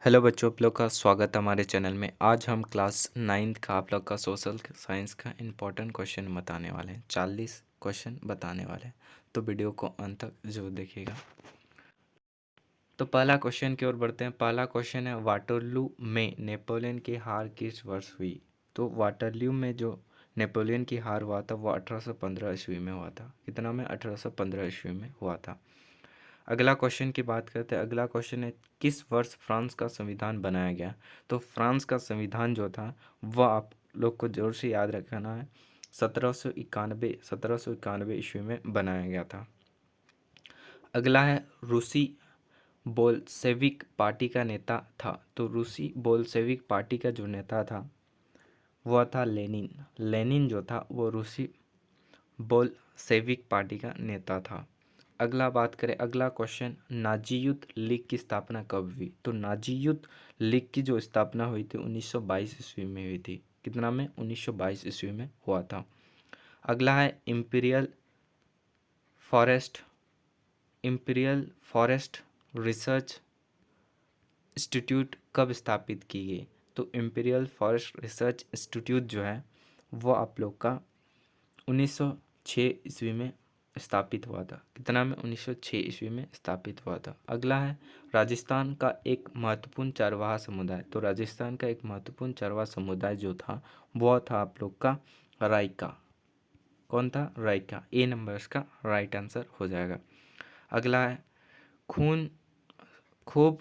Hello बच्चों, आप लोग का स्वागत है हमारे चैनल में। आज हम क्लास 9th का आप लोग का सोशल साइंस का इम्पोर्टेंट क्वेश्चन बताने वाले हैं। 40 क्वेश्चन बताने वाले हैं, तो वीडियो को अंत तक जरूर देखिएगा। तो पहला क्वेश्चन की ओर बढ़ते हैं। पहला क्वेश्चन है, वाटरलू में नेपोलियन की हार किस वर्ष हुई? तो वाटरलू में जो नेपोलियन की हार हुआ था वो 1815 ईस्वी में हुआ था। कितना में? 1815 ईस्वी में हुआ था। अगला क्वेश्चन की बात करते हैं। अगला क्वेश्चन है, किस वर्ष फ्रांस का संविधान बनाया गया? तो फ्रांस का संविधान जो था वह आप लोग को जोर से याद रखना है। 1791 ईस्वी में बनाया गया था। अगला है, रूसी बोल्शेविक पार्टी का नेता था। तो रूसी बोल्शेविक पार्टी का जो नेता था वह था लेनिन। लेनिन जो था वो रूसी बोल्शेविक पार्टी का नेता था। अगला बात करें, अगला क्वेश्चन, नाजी युद्ध लीग की स्थापना कब हुई? तो नाजी युद्ध लीग की जो स्थापना हुई थी 1922 ईस्वी में हुई थी। कितना में? 1922 ईस्वी में हुआ था। अगला है, इंपीरियल फॉरेस्ट रिसर्च इंस्टीट्यूट कब स्थापित की गई? तो इंपीरियल फॉरेस्ट रिसर्च इंस्टीट्यूट जो है वो आप लोग का 1906 ईस्वी में स्थापित हुआ था। कितना में? 1906 ईस्वी में स्थापित हुआ था। अगला है, राजस्थान का एक महत्वपूर्ण चरवाहा समुदाय। तो राजस्थान का एक महत्वपूर्ण चरवाहा समुदाय जो था वह था आप लोग का राइका। कौन था? राइका। ए नंबर इसका राइट आंसर हो जाएगा। अगला है, खून खूब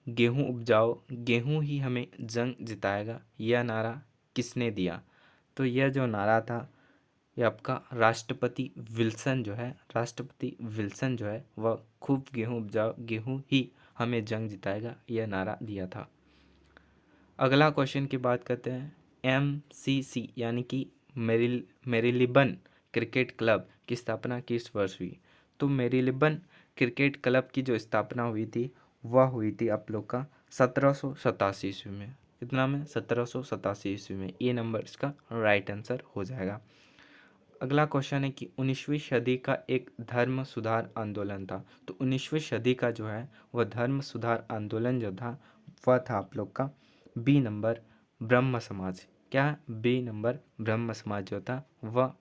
गेहूं उपजाओ, गेहूं ही हमें जंग जिताएगा, यह नारा किसने दिया? तो यह जो नारा था ये आपका राष्ट्रपति विल्सन जो है वह खूब गेहूं उपजाओ, गेहूं ही हमें जंग जिताएगा, यह नारा दिया था। अगला क्वेश्चन की बात करते हैं। MCC यानी कि मेरीलिबन क्रिकेट क्लब की स्थापना किस वर्ष हुई? तो मेरीलिबन क्रिकेट क्लब की जो स्थापना हुई थी वह हुई थी आप लोग का 1787 ईस्वी में। कितना में? 1787 ईस्वी में। ये नंबर इसका राइट आंसर हो जाएगा। अगला क्वेश्चन है कि 19वीं सदी का एक धर्म सुधार आंदोलन था। तो 19वीं सदी का जो है वह धर्म सुधार आंदोलन जो था वह था आप लोग का बी नंबर ब्रह्म समाज। क्या? बी नंबर ब्रह्म समाज जो था वह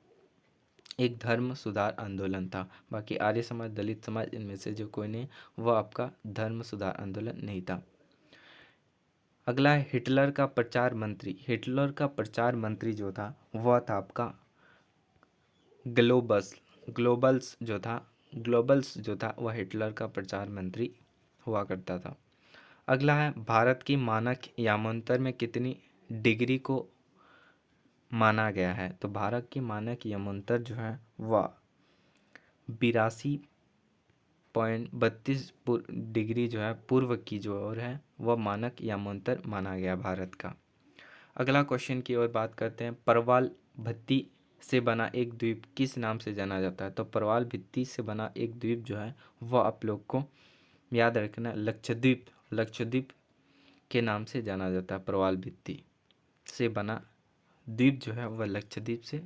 एक धर्म सुधार आंदोलन था। बाकी आर्य समाज, दलित समाज, इनमें से जो कोई नहीं वह आपका धर्म सुधार आंदोलन नहीं था। अगला है, हिटलर का प्रचार मंत्री। हिटलर का प्रचार मंत्री जो था वह था आपका ग्लोबल्स जो था वह हिटलर का प्रचार मंत्री हुआ करता था। अगला है, भारत की मानक यामांतर में कितनी डिग्री को माना गया है? तो भारत की मानक यामांतर जो है वह 82.32 डिग्री जो है पूर्व की जो ओर है वह मानक यामांतर माना गया भारत का। अगला क्वेश्चन की ओर बात करते हैं। परवाल भित्ति से बना एक द्वीप किस नाम से जाना जाता है? तो परवाल भित्ति से बना एक द्वीप जो है वह आप लोग को याद रखना, लक्षद्वीप। लक्षद्वीप के नाम से जाना जाता है। परवाल भित्ति से बना द्वीप जो है वह लक्षद्वीप से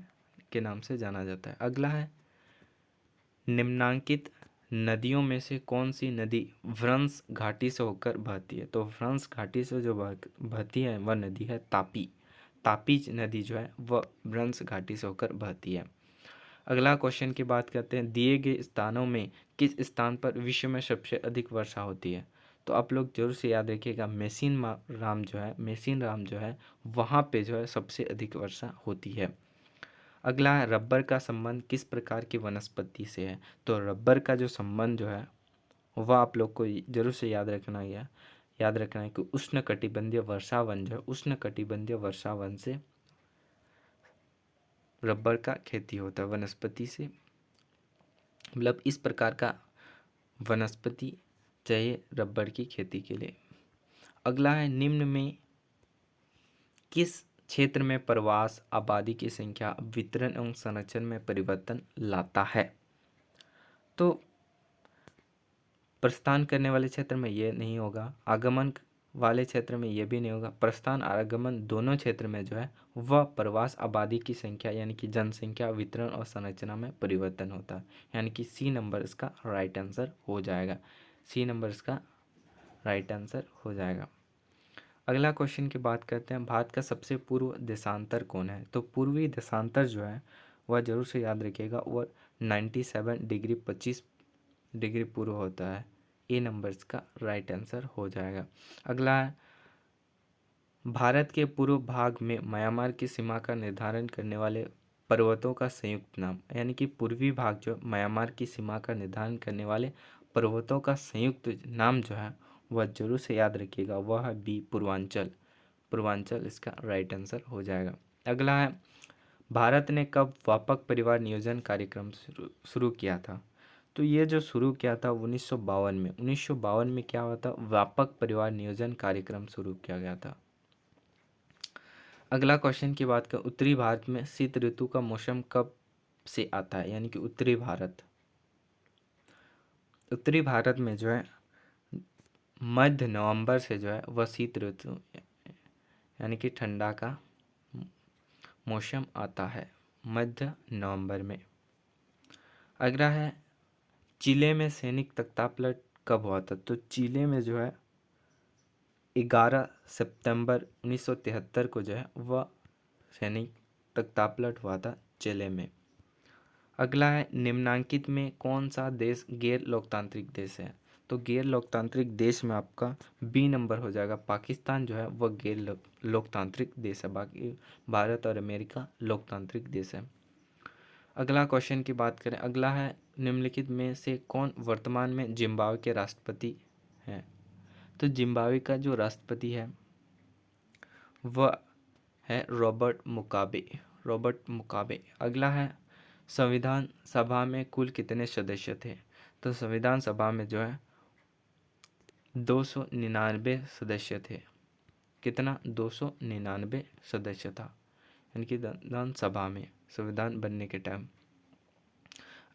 के नाम से जाना जाता है। अगला है, निम्नांकित नदियों में से कौन सी नदी व्रंस घाटी से होकर बहती है? तो व्रंस घाटी से जो बहती है वह नदी है तापी। तापी नदी जो है वह व्रंस घाटी से होकर बहती है। अगला क्वेश्चन की बात करते हैं। दिए गए स्थानों में किस स्थान पर विश्व में सबसे अधिक वर्षा होती है? तो आप लोग जरूर से याद रखिएगा, मेसिन राम जो है वहाँ पे जो है सबसे अधिक वर्षा होती है। अगला है, रबर का संबंध किस प्रकार की वनस्पति से है? तो रबर का जो संबंध जो है वह आप लोग को जरूर से याद रखना है कि उष्णकटिबंधीय वर्षावन जो है उष्णकटिबंधीय वर्षावन से रबर का खेती होता है। वनस्पति से मतलब इस प्रकार का वनस्पति चाहिए रबर की खेती के लिए। अगला है, निम्न में किस क्षेत्र में प्रवास आबादी की संख्या वितरण एवं संरक्षण में परिवर्तन लाता है? तो प्रस्थान करने वाले क्षेत्र में ये नहीं होगा, आगमन वाले क्षेत्र में ये भी नहीं होगा। प्रस्थान और आगमन दोनों क्षेत्र में जो है वह प्रवास आबादी की संख्या यानी कि जनसंख्या वितरण और संरचना में परिवर्तन होता है। यानी कि सी नंबर इसका राइट आंसर हो जाएगा। सी नंबर इसका राइट आंसर हो जाएगा। अगला क्वेश्चन की बात करते हैं, भारत का सबसे पूर्व देशांतर कौन है? तो पूर्वी देशांतर जो है वह जरूर से याद रखिएगा, वह 97 डिग्री 25 डिग्री पूर्व होता है। ए नंबर्स का राइट आंसर हो जाएगा। अगला है, भारत के पूर्व भाग में म्यांमार की सीमा का निर्धारण करने वाले पर्वतों का संयुक्त नाम, यानी कि पूर्वी भाग जो म्यांमार की सीमा का निर्धारण करने वाले पर्वतों का संयुक्त नाम जो है वह जरूर से याद रखिएगा, वह है बी पूर्वांचल। पूर्वांचल इसका राइट आंसर हो जाएगा। अगला है, भारत ने कब व्यापक परिवार नियोजन कार्यक्रम शुरू किया था? तो ये जो शुरू किया था 1952 में। 1952 में क्या हुआ था? व्यापक परिवार नियोजन कार्यक्रम शुरू किया गया था। अगला क्वेश्चन की बात करें, उत्तरी भारत में शीत ऋतु का मौसम कब से आता है? यानी कि उत्तरी भारत में जो है मध्य नवंबर से जो है वह शीत ऋतु यानी कि ठंडा का मौसम आता है मध्य नवंबर में। अगला है, चिले में सैनिक तख्तापलट कब हुआ था? तो चिले में जो है 11 सितंबर 1973 को जो है वह सैनिक तख्तापलट हुआ था चिले में। अगला है, निम्नांकित में कौन सा देश गैर लोकतांत्रिक देश है? तो गैर लोकतांत्रिक देश में आपका बी नंबर हो जाएगा, पाकिस्तान जो है वह गैर लोकतांत्रिक देश है, बाकी भारत और अमेरिका लोकतांत्रिक देश है। अगला क्वेश्चन की बात करें, अगला है, निम्नलिखित में से कौन वर्तमान में जिम्बाब्वे के राष्ट्रपति हैं? तो जिम्बाब्वे का जो राष्ट्रपति है वह है रॉबर्ट मुगाबे। अगला है, संविधान सभा में कुल कितने सदस्य थे? तो संविधान सभा में जो है 299 सदस्य थे। कितना? 299 सदस्य था, यानी कि संविधान सभा में संविधान बनने के टाइम।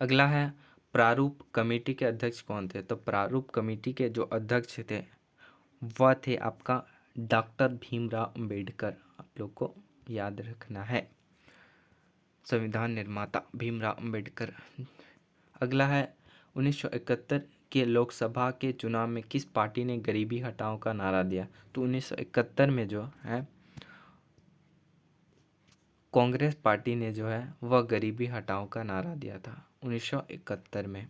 अगला है, प्रारूप कमेटी के अध्यक्ष कौन थे? तो प्रारूप कमेटी के जो अध्यक्ष थे वह थे आपका डॉक्टर भीमराव अंबेडकर। आप लोग को याद रखना है, संविधान निर्माता भीमराव अंबेडकर। अगला है, 1971 के लोकसभा के चुनाव में किस पार्टी ने गरीबी हटाओ का नारा दिया? तो 1971 में जो है कांग्रेस पार्टी ने जो है वह गरीबी हटाओ का नारा दिया था 1971 में।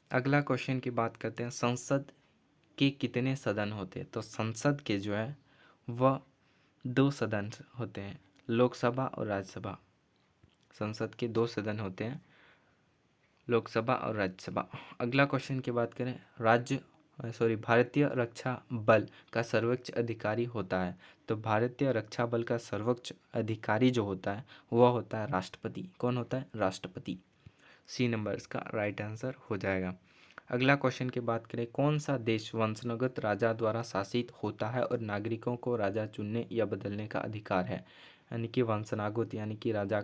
अगला क्वेश्चन की बात करते हैं, संसद के कितने सदन होते हैं? तो संसद के जो है वह 2 सदन होते हैं, लोकसभा और राज्यसभा। संसद के 2 सदन होते हैं, लोकसभा और राज्यसभा। अगला क्वेश्चन की बात करें, भारतीय रक्षा बल का सर्वोच्च अधिकारी होता है? तो भारतीय रक्षा बल का सर्वोच्च अधिकारी जो होता है वह होता है राष्ट्रपति। कौन होता है? राष्ट्रपति। सी नंबर इसका राइट आंसर हो जाएगा। अगला क्वेश्चन की बात करें, कौन सा देश वंशानुगत राजा द्वारा शासित होता है और नागरिकों को राजा चुनने या बदलने का अधिकार है? यानी कि वंशानुगत, यानी कि राजा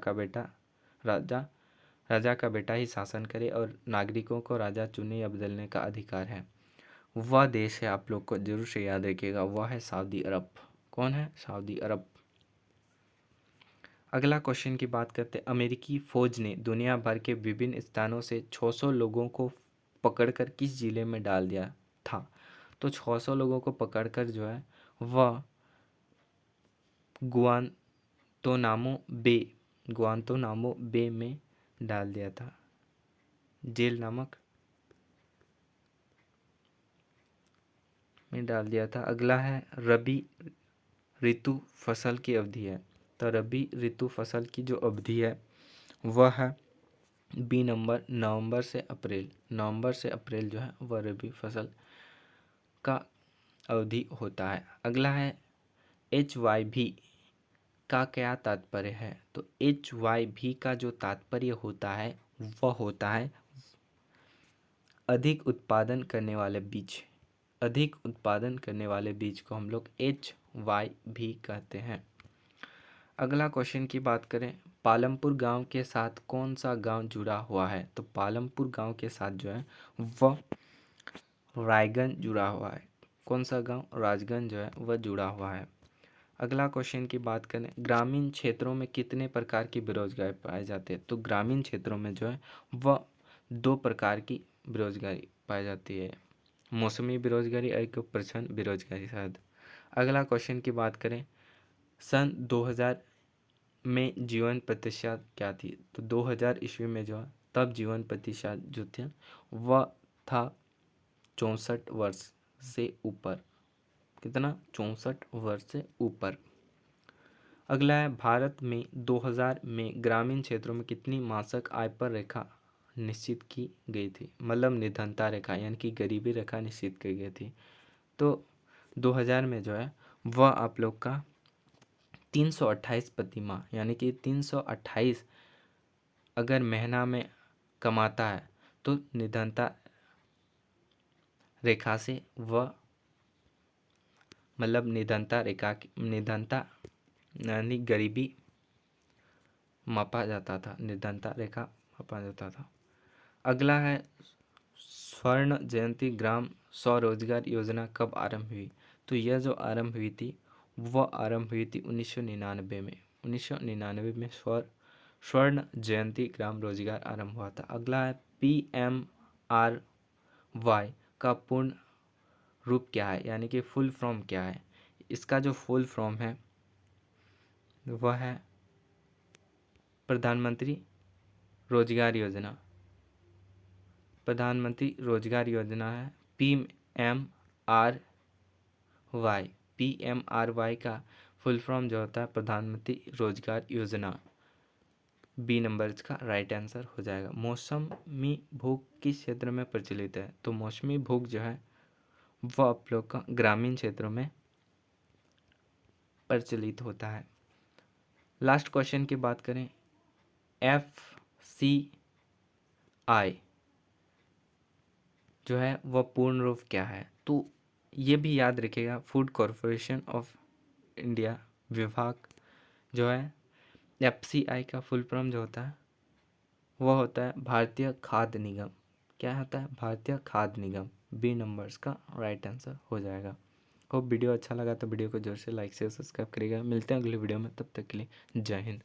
का बेटा ही शासन करे और नागरिकों को राजा चुनने या बदलने का अधिकार है। वह देश है, आप लोग को जरूर से याद रखिएगा, वह है सऊदी अरब। कौन है? सऊदी अरब। अगला क्वेश्चन की बात करते हैं, अमेरिकी फौज ने दुनिया भर के विभिन्न स्थानों से 600 लोगों को पकड़कर किस जिले में डाल दिया था? तो 600 लोगों को पकड़कर जो है वह गुआंतानामो बे में डाल दिया था, जेल नामक में डाल दिया था। अगला है, रबी ऋतु फसल की अवधि है? तो रबी ऋतु फसल की जो अवधि है वह है बी नंबर, नवंबर से अप्रैल। नवंबर से अप्रैल जो है वह रबी फसल का अवधि होता है। अगला है, HYV का क्या तात्पर्य है? तो HYV का जो तात्पर्य होता है वह होता है अधिक उत्पादन करने वाले बीज। अधिक उत्पादन करने वाले बीज को हम लोग HYV कहते हैं। अगला क्वेश्चन की बात करें, पालमपुर गांव के साथ कौन सा गांव जुड़ा हुआ है? तो पालमपुर गांव के साथ जो है वह रायगंज जुड़ा हुआ है। कौन सा गांव? राजगंज जो है वह जुड़ा हुआ है। अगला क्वेश्चन की बात करें, ग्रामीण क्षेत्रों में कितने प्रकार की बेरोजगारी पाए जाते हैं? तो ग्रामीण क्षेत्रों में जो है वह 2 प्रकार की बेरोजगारी पाई जाती है। मौसमी बेरोजगारी, एक प्रचंड बेरोजगारी शायद। अगला क्वेश्चन की बात करें, सन 2000 में जीवन प्रतिशत क्या थी? तो 2000 ईस्वी में जो है तब जीवन प्रतिशत जो थे वह था 64 वर्ष से ऊपर। कितना? 64 वर्ष से ऊपर। अगला है, भारत में 2000 में ग्रामीण क्षेत्रों में कितनी मासिक आय पर रेखा निश्चित की गई थी? मतलब निर्धनता रेखा यानी कि गरीबी रेखा निश्चित की गई थी। तो 2000 में जो है वह आप लोग का 328 प्रति माह, यानी कि 328 अगर महीना में कमाता है तो निर्धनता रेखा से वह मतलब निर्धनता यानी गरीबी मापा जाता था, निर्धनता रेखा मापा जाता था। अगला है, स्वर्ण जयंती ग्राम स्वरोजगार योजना कब आरंभ हुई? तो यह जो आरंभ हुई थी वह आरंभ हुई थी 1999 में। 1999 में स्वर्ण जयंती ग्राम रोजगार आरंभ हुआ था। अगला है, PMRY का पूर्ण रूप क्या है, यानी कि फुल फॉर्म क्या है? इसका जो फुल फॉर्म है वह है प्रधानमंत्री रोजगार योजना। प्रधानमंत्री रोजगार योजना है PMRY। PMRY का फुल फॉर्म जो होता है प्रधानमंत्री रोजगार योजना। बी नंबर इसका राइट आंसर हो जाएगा। मौसमी भूख किस क्षेत्र में प्रचलित है? तो मौसमी भूख जो है वह आप लोग का ग्रामीण क्षेत्रों में प्रचलित होता है। लास्ट क्वेश्चन की बात करें, FCI जो है वह पूर्ण रूप क्या है? तो ये भी याद रखिएगा, फूड कॉरपोरेशन ऑफ इंडिया विभाग जो है FCI का फुल फॉर्म जो होता है वह होता है भारतीय खाद्य निगम। क्या होता है? भारतीय खाद्य निगम। बी नंबर्स का राइट आंसर हो जाएगा। होप वीडियो अच्छा लगा तो वीडियो को जोर से लाइक से सब्सक्राइब करिएगा। मिलते हैं अगली वीडियो में, तब तक के लिए जय हिंद।